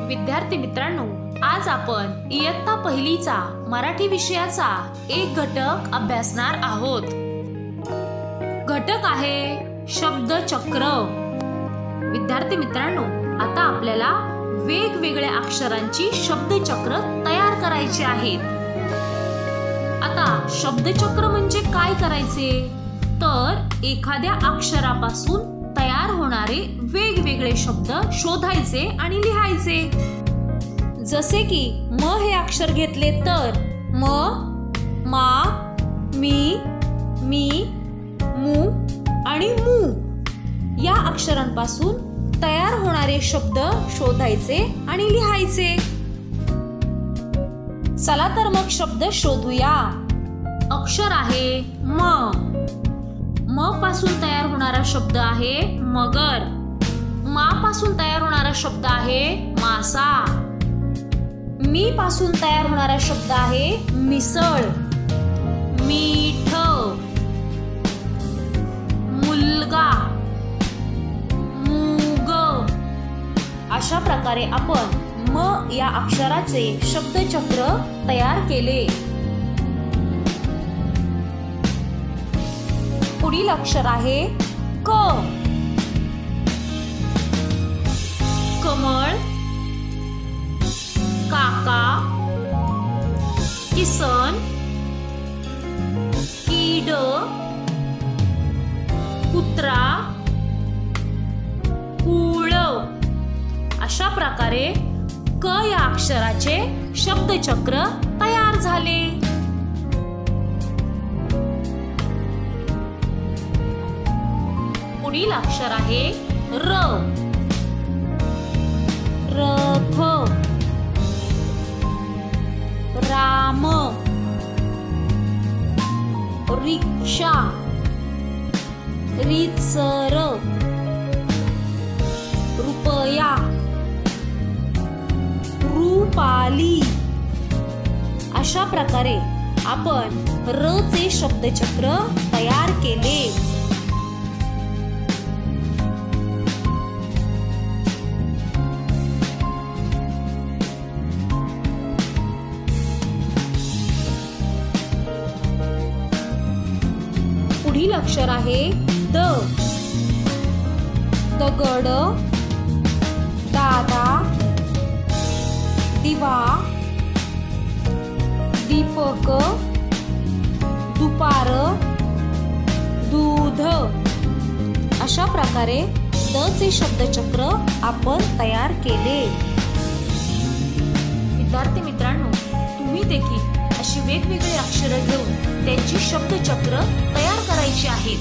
विद्यार्थी मित्रांनो, आज आपण इयत्ता पहिलीचा मराठी विषयाचा एक घटक अभ्यासणार आहोत। घटक आहे शब्दचक्र। विद्यार्थी मित्रांनो, आता आपल्याला वेगवेगळ्या अक्षरांची शब्दचक्र तयार करायची आहेत। आता शब्दचक्र म्हणजे काय करायचे, तर एखाद्या अक्षरापासून तयार होणारे वेगवेगळे शब्द शोधायचे आणि लिहायचे। जसे की म हे अक्षर घेतले तर म, मा, मी, मी, मू आणि मू या अक्षरांपासून तयार होणारे शब्द शोधायचे आणि लिहायचे। चला तर मग शब्द शोधूया। अक्षर आहे म। म पासून तयार होणारा शब्द आहे मगर। मा पासून तयार होणारा शब्द आहे मासा। मी पासून तयार होणारा शब्द आहे मिसळ, मीठ, मुलगा, मूग। अशा प्रकारे आपण म या अक्षराचे शब्दचक्र तयार केले। पुढील अक्षर आहे क। कमळ, काका, किसन, कीड, कुत्रा, कुळ। अशा प्रकारे क या अक्षराचे शब्दचक्र तयार झाले। पुढील अक्षर आहे र। रथ, राम, रिक्षा, रितसर, रुपया, रुपाली। अशा प्रकारे आपण र चे शब्दचक्र तयार केले। पुढील अक्षर आहे द। दगड, दादा, दिवा, दीपक, दुपार, दूध। अशा प्रकारे द चे शब्दचक्र आपण तयार केले। विद्यार्थी मित्रांनो, तुम्ही देखील अशी वेगवेगळी अक्षरे घेऊन त्यांची शब्दचक्र तयार करायची आहेत।